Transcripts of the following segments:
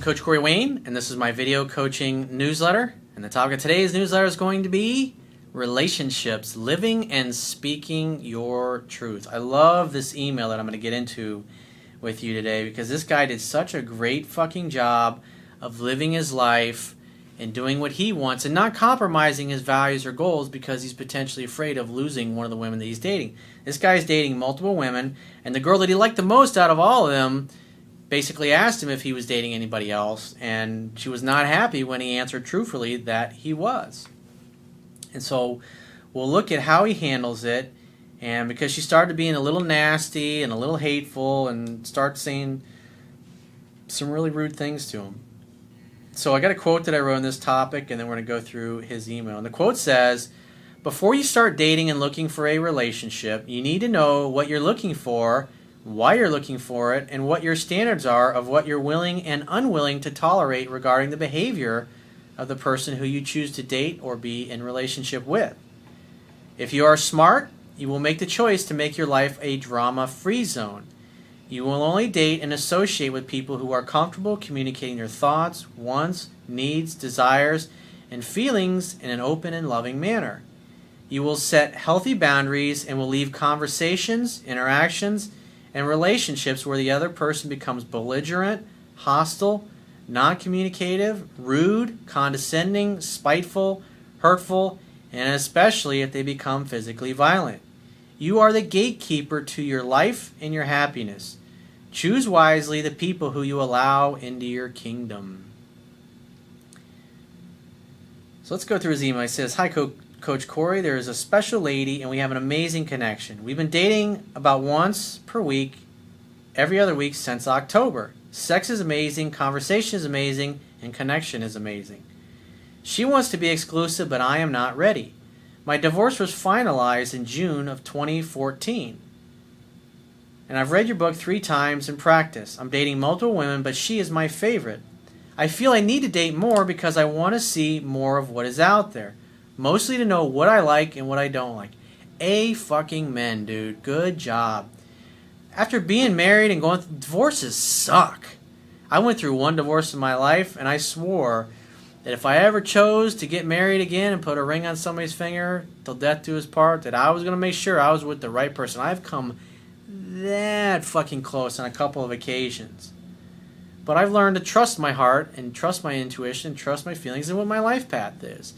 Coach Corey Wayne, and this is my video coaching newsletter. And the topic of today's newsletter is going to be relationships, living and speaking your truth. I love this email that I'm going to get into with you today because this guy did such a great fucking job of living his life and doing what he wants and not compromising his values or goals because he's potentially afraid of losing one of the women that he's dating. This guy's dating multiple women, and the girl that he liked the most out of all of them basically asked him if he was dating anybody else, and she was not happy when he answered truthfully that he was. And so we'll look at how he handles it, and because she started being a little nasty and a little hateful and start saying some really rude things to him. So I got a quote that I wrote on this topic, and then we're going to go through his email. And the quote says, "Before you start dating and looking for a relationship, you need to know what you're looking for, why you're looking for it, and what your standards are of what you're willing and unwilling to tolerate regarding the behavior of the person who you choose to date or be in relationship with. If you are smart, you will make the choice to make your life a drama-free zone. You will only date and associate with people who are comfortable communicating their thoughts, wants, needs, desires, and feelings in an open and loving manner. You will set healthy boundaries and will leave conversations, interactions, and relationships where the other person becomes belligerent, hostile, non-communicative, rude, condescending, spiteful, hurtful, and especially if they become physically violent. You are the gatekeeper to your life and your happiness. Choose wisely the people who you allow into your kingdom." So let's go through his email. He says, "Hi, Coach Corey. There is a special lady, and we have an amazing connection. We've been dating about once per week, every other week since October. Sex is amazing, conversation is amazing, and connection is amazing. She wants to be exclusive, but I am not ready. My divorce was finalized in June of 2014. And I've read your book 3 times in practice. I'm dating multiple women, but she is my favorite. I feel I need to date more because I want to see more of what is out there. Mostly to know what I like and what I don't like." Fucking men, dude. Good job. After being married and going through, divorces suck. I went through 1 divorce in my life, and I swore that if I ever chose to get married again and put a ring on somebody's finger till death do us part, that I was going to make sure I was with the right person. I've come that fucking close on a couple of occasions. But I've learned to trust my heart and trust my intuition, trust my feelings and what my life path is.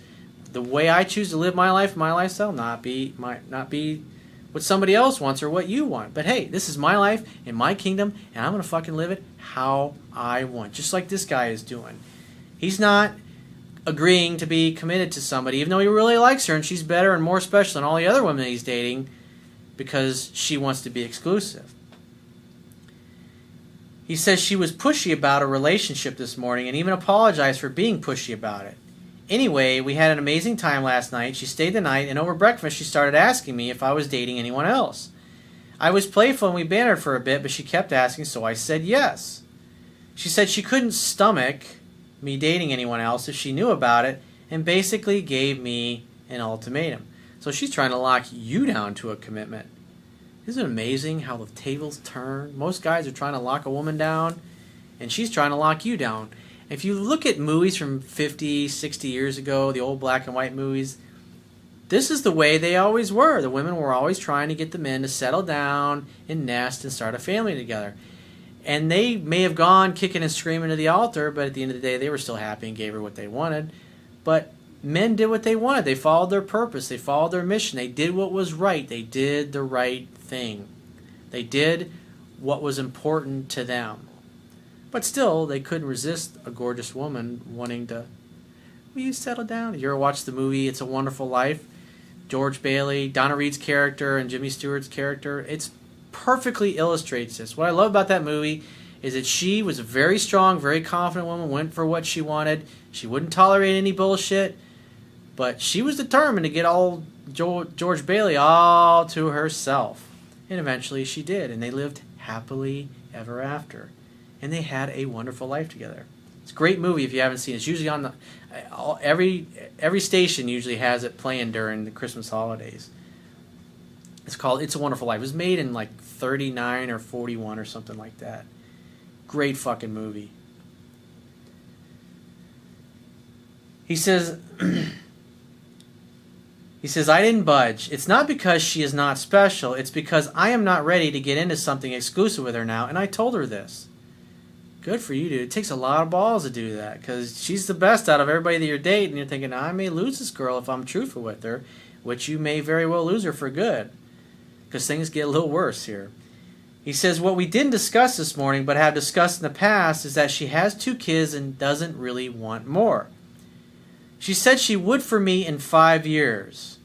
The way I choose to live my life, my lifestyle, might not be what somebody else wants or what you want. But hey, this is my life and my kingdom, and I'm going to fucking live it how I want. Just like this guy is doing. He's not agreeing to be committed to somebody, even though he really likes her and she's better and more special than all the other women that he's dating because she wants to be exclusive. He says she was pushy about a relationship this morning and even apologized for being pushy about it. Anyway, we had an amazing time last night. She stayed the night, and over breakfast she started asking me if I was dating anyone else. I was playful and we bantered for a bit, but she kept asking, so I said yes. She said she couldn't stomach me dating anyone else if she knew about it, and basically gave me an ultimatum. So she's trying to lock you down to a commitment. Isn't it amazing how the tables turn? Most guys are trying to lock a woman down, and she's trying to lock you down. If you look at movies from 50, 60 years ago, the old black and white movies, this is the way they always were. The women were always trying to get the men to settle down and nest and start a family together. And they may have gone kicking and screaming to the altar, but at the end of the day, they were still happy and gave her what they wanted. But men did what they wanted. They followed their purpose. They followed their mission. They did what was right. They did the right thing. They did what was important to them. But still, they couldn't resist a gorgeous woman wanting to, will you settle down? You ever watched the movie It's a Wonderful Life? George Bailey, Donna Reed's character, and Jimmy Stewart's character. It's perfectly illustrates this. What I love about that movie is that she was a very strong, very confident woman, went for what she wanted. She wouldn't tolerate any bullshit, but she was determined to get all George Bailey all to herself. And eventually she did, and they lived happily ever after. And they had a wonderful life together. It's a great movie if you haven't seen it. It's usually on the every station usually has it playing during the Christmas holidays. It's called It's a Wonderful Life. It was made in like 39 or 41 or something like that. Great fucking movie. He says, I didn't budge. It's not because she is not special. It's because I am not ready to get into something exclusive with her now, and I told her this. Good for you, dude. It takes a lot of balls to do that, because she's the best out of everybody that you're dating. You're thinking, I may lose this girl if I'm truthful with her, which you may very well lose her for good, because things get a little worse here. He says, what we didn't discuss this morning, but have discussed in the past, is that she has 2 kids and doesn't really want more. She said she would for me in 5 years.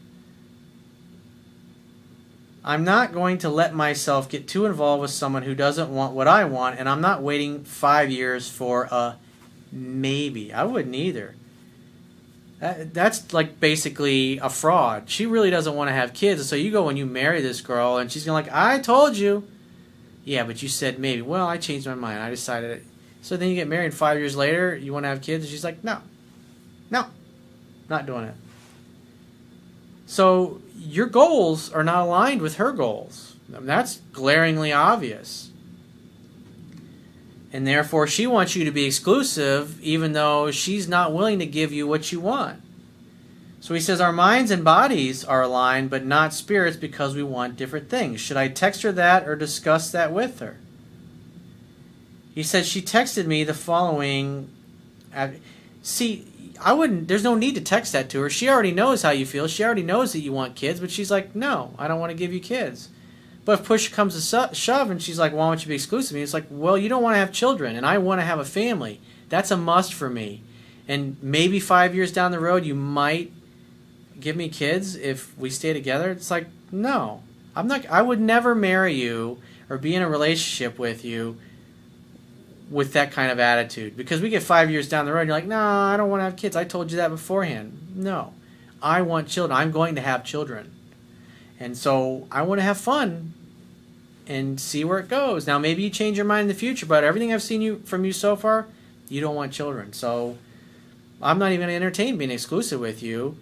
I'm not going to let myself get too involved with someone who doesn't want what I want, and I'm not waiting 5 years for a maybe. I wouldn't either. That's like basically a fraud. She really doesn't want to have kids, and so you go and you marry this girl, and she's going to like, I told you. Yeah, but you said maybe. Well, I changed my mind. I decided it. So then you get married, and 5 years later, you want to have kids, and she's like, no, not doing it. So your goals are not aligned with her goals. That's glaringly obvious. And therefore, she wants you to be exclusive, even though she's not willing to give you what you want. So he says, our minds and bodies are aligned, but not spirits, because we want different things. Should I text her that or discuss that with her? He said, she texted me the following. See, I wouldn't. There's no need to text that to her. She already knows how you feel. She already knows that you want kids, but she's like, no, I don't want to give you kids. But if push comes to shove and she's like, why don't you be exclusive? And it's like, well, you don't want to have children, and I want to have a family. That's a must for me. And maybe 5 years down the road, you might give me kids if we stay together. It's like, no, I'm not. I would never marry you or be in a relationship with you with that kind of attitude, because we get 5 years down the road and you're like, no, I don't want to have kids. I told you that beforehand. No, I want children. I'm going to have children. And so I want to have fun and see where it goes. Now, maybe you change your mind in the future, but everything I've seen from you so far, you don't want children. So I'm not even going to entertain being exclusive with you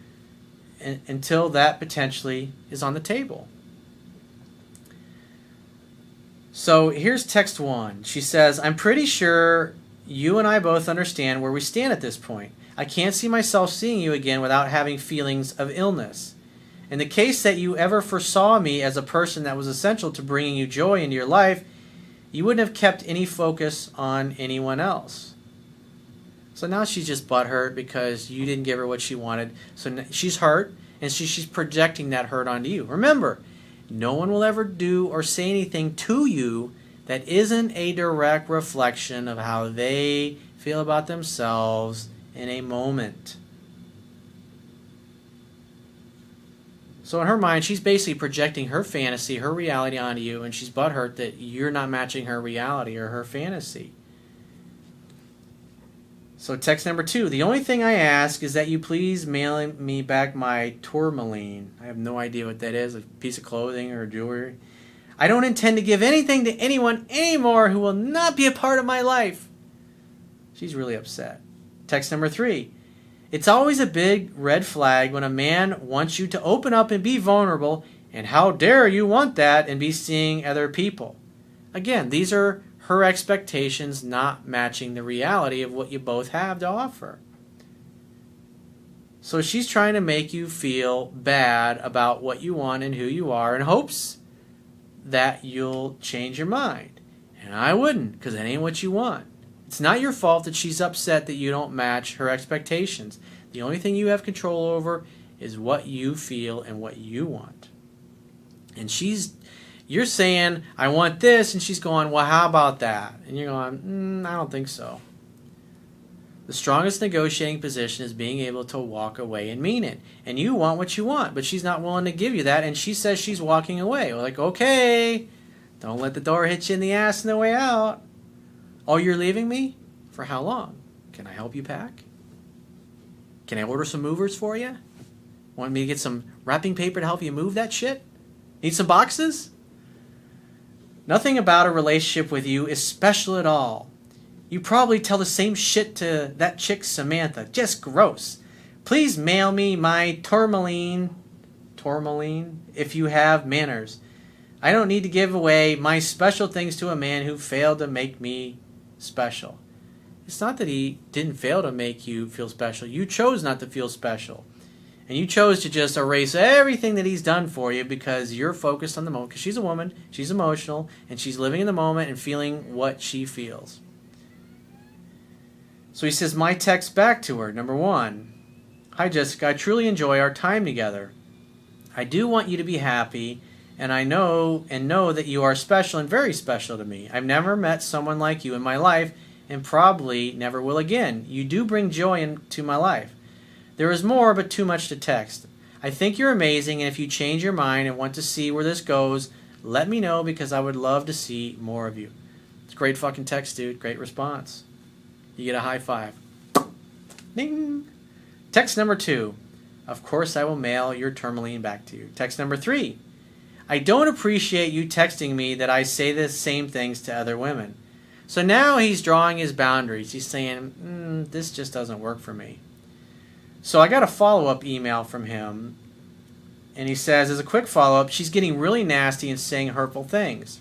until that potentially is on the table. So here's text 1. She says, I'm pretty sure you and I both understand where we stand at this point. I can't see myself seeing you again without having feelings of illness. In the case that you ever foresaw me as a person that was essential to bringing you joy into your life, you wouldn't have kept any focus on anyone else. So now she's just butthurt because you didn't give her what she wanted. So she's hurt, and she's projecting that hurt onto you. Remember, no one will ever do or say anything to you that isn't a direct reflection of how they feel about themselves in a moment. So in her mind, she's basically projecting her fantasy, her reality onto you, and she's butthurt that you're not matching her reality or her fantasy. So text number 2. The only thing I ask is that you please mail me back my tourmaline. I have no idea what that is, a piece of clothing or jewelry. I don't intend to give anything to anyone anymore who will not be a part of my life. She's really upset. Text number 3. It's always a big red flag when a man wants you to open up and be vulnerable, and how dare you want that and be seeing other people. Again, these are her expectations not matching the reality of what you both have to offer. So she's trying to make you feel bad about what you want and who you are in hopes that you'll change your mind. And I wouldn't, because that ain't what you want. It's not your fault that she's upset that you don't match her expectations. The only thing you have control over is what you feel and what you want. And you're saying, I want this, and she's going, well, how about that? And you're going, I don't think so. The strongest negotiating position is being able to walk away and mean it. And you want what you want, but she's not willing to give you that, and she says she's walking away. We're like, okay, don't let the door hit you in the ass on the way out. Oh, you're leaving me? For how long? Can I help you pack? Can I order some movers for you? Want me to get some wrapping paper to help you move that shit? Need some boxes? Nothing about a relationship with you is special at all. You probably tell the same shit to that chick Samantha. Just gross. Please mail me my tourmaline, if you have manners. I don't need to give away my special things to a man who failed to make me special. It's not that he didn't fail to make you feel special. You chose not to feel special. And you chose to just erase everything that he's done for you because you're focused on the moment. Because she's a woman, she's emotional, and she's living in the moment and feeling what she feels. So he says, my text back to her. Number 1, hi Jessica, I truly enjoy our time together. I do want you to be happy, and I know that you are special and very special to me. I've never met someone like you in my life, and probably never will again. You do bring joy into my life. There is more, but too much to text. I think you're amazing, and if you change your mind and want to see where this goes, let me know because I would love to see more of you. It's a great fucking text, dude. Great response. You get a high five. Ding. Text number 2. Of course I will mail your tourmaline back to you. Text number 3. I don't appreciate you texting me that I say the same things to other women. So now he's drawing his boundaries. He's saying, this just doesn't work for me. So I got a follow-up email from him, and he says, as a quick follow-up, she's getting really nasty and saying hurtful things.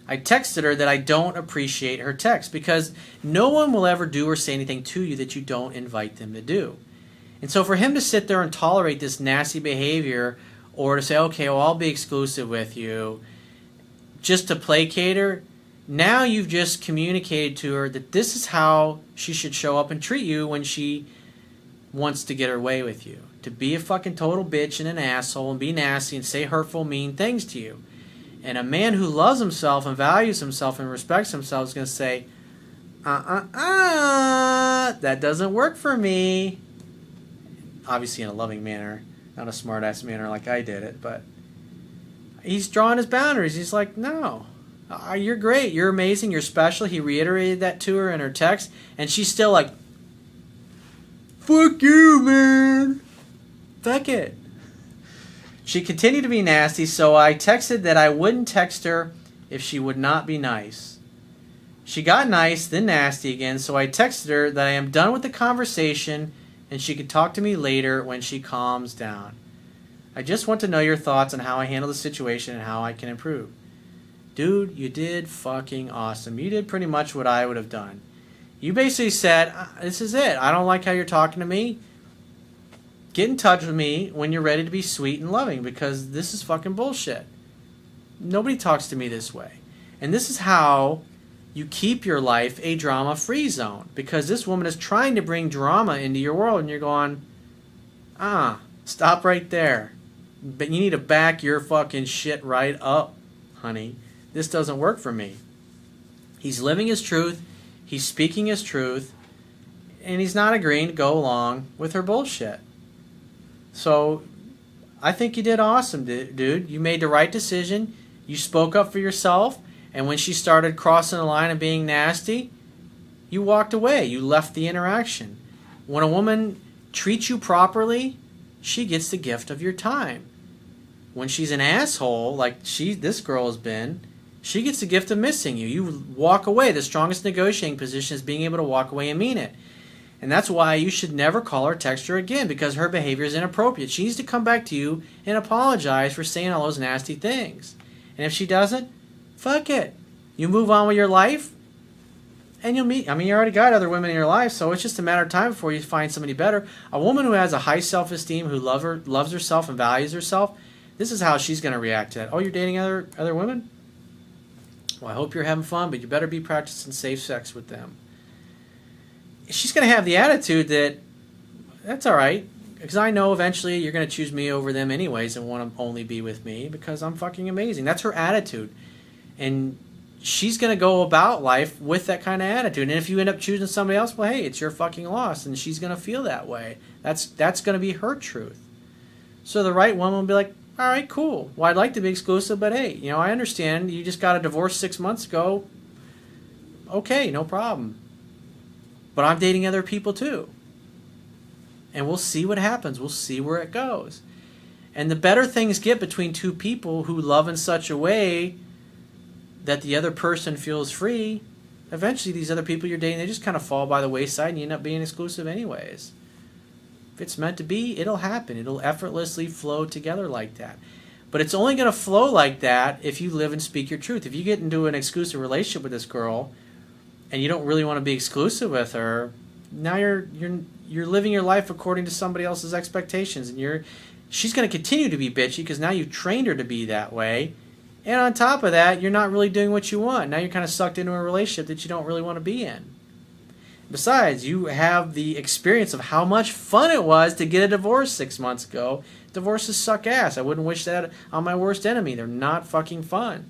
I texted her that I don't appreciate her text because no one will ever do or say anything to you that you don't invite them to do. And so for him to sit there and tolerate this nasty behavior or to say, okay, well, I'll be exclusive with you, just to placate her, now you've just communicated to her that this is how she should show up and treat you when she wants to get her way with you. To be a fucking total bitch and an asshole and be nasty and say hurtful, mean things to you. And a man who loves himself and values himself and respects himself is going to say, that doesn't work for me. Obviously in a loving manner, not a smart-ass manner like I did it, but he's drawing his boundaries. He's like, no, you're great, you're amazing, you're special. He reiterated that to her in her text, and she's still like, fuck you, man. Fuck it. She continued to be nasty, so I texted that I wouldn't text her if she would not be nice. She got nice, then nasty again, so I texted her that I am done with the conversation and she could talk to me later when she calms down. I just want to know your thoughts on how I handle the situation and how I can improve. Dude, you did fucking awesome. You did pretty much what I would have done. You basically said, this is it. I don't like how you're talking to me. Get in touch with me when you're ready to be sweet and loving because this is fucking bullshit. Nobody talks to me this way. And this is how you keep your life a drama-free zone because this woman is trying to bring drama into your world and you're going, stop right there. But you need to back your fucking shit right up, honey. This doesn't work for me. He's living his truth. He's speaking his truth, and he's not agreeing to go along with her bullshit. So I think you did awesome, dude. You made the right decision. You spoke up for yourself, and when she started crossing the line and being nasty, you walked away. You left the interaction. When a woman treats you properly, she gets the gift of your time. When she's an asshole, like this girl has been, she gets the gift of missing you. You walk away. The strongest negotiating position is being able to walk away and mean it. And that's why you should never call her or text her again because her behavior is inappropriate. She needs to come back to you and apologize for saying all those nasty things. And if she doesn't, fuck it. You move on with your life and you'll meet. I mean, you already got other women in your life, so it's just a matter of time before you find somebody better. A woman who has a high self-esteem, who loves herself and values herself, this is how she's going to react to that. Oh, you're dating other women? Well, I hope you're having fun, but you better be practicing safe sex with them. She's going to have the attitude that, that's all right, because I know eventually you're going to choose me over them anyways and want to only be with me because I'm fucking amazing. That's her attitude. And she's going to go about life with that kind of attitude. And if you end up choosing somebody else, well, hey, it's your fucking loss, and she's going to feel that way. That's going to be her truth. So the right woman will be like, all right, cool. Well, I'd like to be exclusive, but hey, I understand. You just got a divorce 6 months ago. Okay, no problem. But I'm dating other people too. And we'll see what happens. We'll see where it goes. And the better things get between two people who love in such a way that the other person feels free, eventually these other people you're dating, they just kind of fall by the wayside and you end up being exclusive anyways. If it's meant to be, it'll happen. It'll effortlessly flow together like that. But it's only going to flow like that if you live and speak your truth. If you get into an exclusive relationship with this girl and you don't really want to be exclusive with her, now you're living your life according to somebody else's expectations, and she's going to continue to be bitchy because now you've trained her to be that way. And on top of that, you're not really doing what you want. Now you're kind of sucked into a relationship that you don't really want to be in. Besides, you have the experience of how much fun it was to get a divorce 6 months ago. Divorces suck ass. I wouldn't wish that on my worst enemy. They're not fucking fun.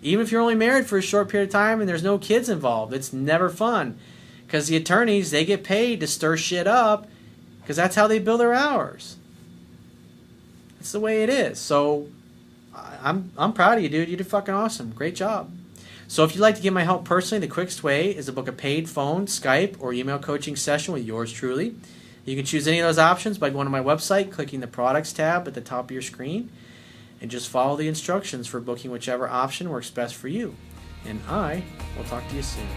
Even if you're only married for a short period of time and there's no kids involved, it's never fun. Because the attorneys, they get paid to stir shit up because that's how they bill their hours. That's the way it is. So I'm proud of you, dude. You did fucking awesome. Great job. So if you'd like to get my help personally, the quickest way is to book a paid phone, Skype, or email coaching session with yours truly. You can choose any of those options by going to my website, clicking the products tab at the top of your screen, and just follow the instructions for booking whichever option works best for you. And I will talk to you soon.